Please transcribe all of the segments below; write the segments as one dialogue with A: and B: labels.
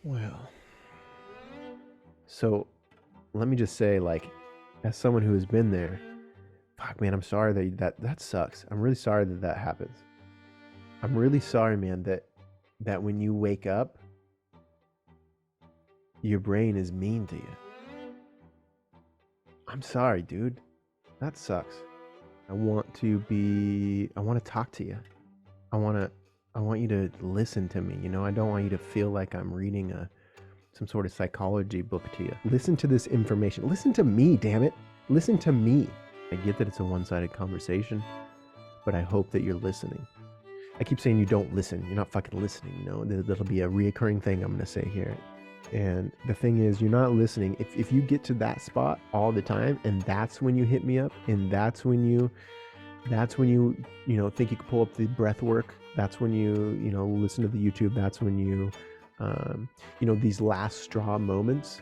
A: Well, so let me just say, like, as someone who has been there, fuck, man, I'm sorry that sucks. I'm really sorry that happens. I'm really sorry, man, that when you wake up, your brain is mean to you. I'm sorry, dude. That sucks. I want to talk to you. I want you to listen to me. I don't want you to feel like I'm reading some sort of psychology book to you. Listen to this information. Listen to me, damn it. Listen to me. I get that it's a one-sided conversation, but I hope that you're listening. I keep saying you don't listen. You're not fucking listening. That'll be a reoccurring thing I'm going to say here. And the thing is, you're not listening. If you get to that spot all the time, and that's when you hit me up, and that's when you think you can pull up the breath work. That's when you listen to the YouTube. That's when you these last straw moments.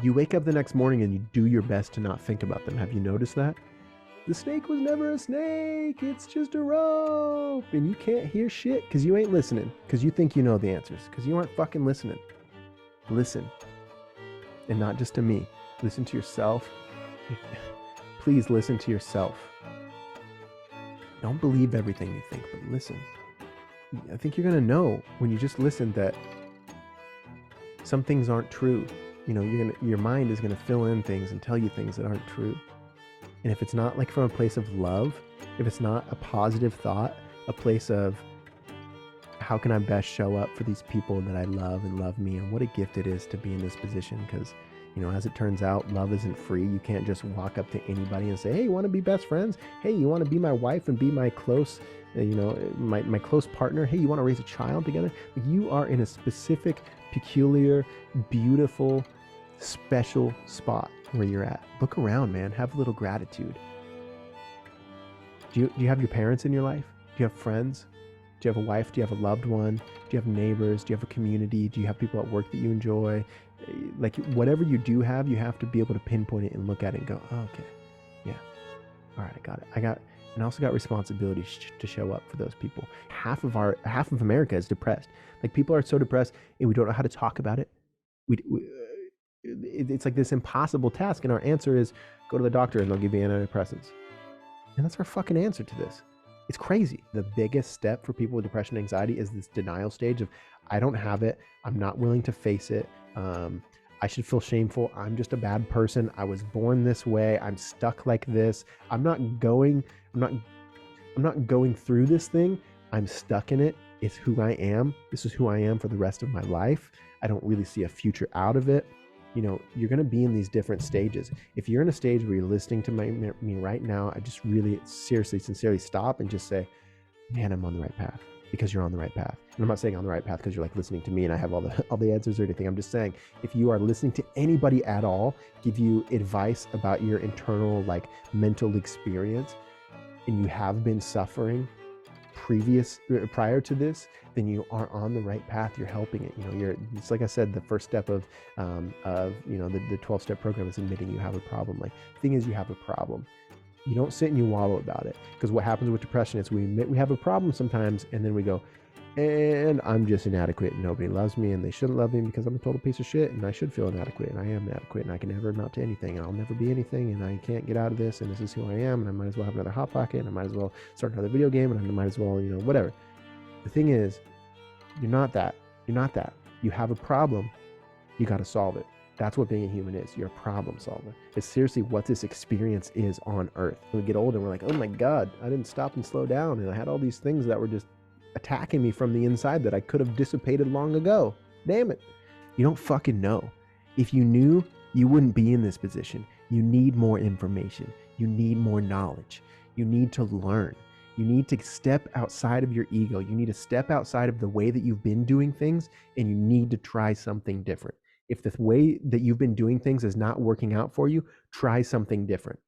A: You wake up the next morning and you do your best to not think about them. Have you noticed that? The snake was never a snake. It's just a rope. And you can't hear shit because you ain't listening. Because you think you know the answers. Because you aren't fucking listening. Listen. And not just to me. Listen to yourself. Please listen to yourself. Don't believe everything you think, but listen. I think you're going to know when you just listen that some things aren't true. Your mind is going to fill in things and tell you things that aren't true. And if it's not like from a place of love, if it's not a positive thought, a place of how can I best show up for these people that I love and love me, and what a gift it is to be in this position. Because, as it turns out, love isn't free. You can't just walk up to anybody and say, hey, you want to be best friends? Hey, you want to be my wife and be my close, my close partner? Hey, you want to raise a child together? Like, you are in a specific, peculiar, beautiful, special spot where you're at. Look around, man. Have a little gratitude. Do you have your parents in your life? Do you have friends? Do you have a wife? Do you have a loved one? Do you have neighbors? Do you have a community? Do you have people at work that you enjoy? Like, whatever you do have, you have to be able to pinpoint it and look at it and go, oh, okay, yeah, all right, I got it. And I also got responsibility to show up for those people. Half of America is depressed. Like, people are so depressed and we don't know how to talk about it. It's like this impossible task, and our answer is go to the doctor and they'll give you antidepressants. And that's our fucking answer to this. It's crazy. The biggest step for people with depression and anxiety is this denial stage of, I don't have it. I'm not willing to face it. I should feel shameful. I'm just a bad person. I was born this way. I'm stuck like this. I'm not going through this thing. I'm stuck in it. It's who I am. This is who I am for the rest of my life. I don't really see a future out of it. You're going to be in these different stages. If you're in a stage where you're listening to me right now, I just really seriously, sincerely stop and just say, man, I'm on the right path, because you're on the right path. And I'm not saying on the right path because you're like listening to me and I have all the answers or anything. I'm just saying, if you are listening to anybody at all give you advice about your internal, like, mental experience, and you have been suffering prior to this, then you are on the right path. You're helping it. It's like I said, the first step of the 12-step program is admitting you have a problem. Like, the thing is, you have a problem. You don't sit and you wallow about it, because what happens with depression is we admit we have a problem sometimes, and then we go, and I'm just inadequate and nobody loves me and they shouldn't love me because I'm a total piece of shit and I should feel inadequate and I am inadequate and I can never amount to anything and I'll never be anything and I can't get out of this and this is who I am and I might as well have another Hot Pocket and I might as well start another video game and I might as well, whatever. The thing is, you're not that. You have a problem. You got to solve it. That's what being a human is. You're a problem solver. It's seriously what this experience is on Earth. When we get older, we're like, oh my God, I didn't stop and slow down and I had all these things that were just attacking me from the inside that I could have dissipated long ago. Damn it. You don't fucking know. If you knew, you wouldn't be in this position. You need more information. You need more knowledge. You need to learn. You need to step outside of your ego. You need to step outside of the way that you've been doing things, and you need to try something different. If the way that you've been doing things is not working out for you, try something different.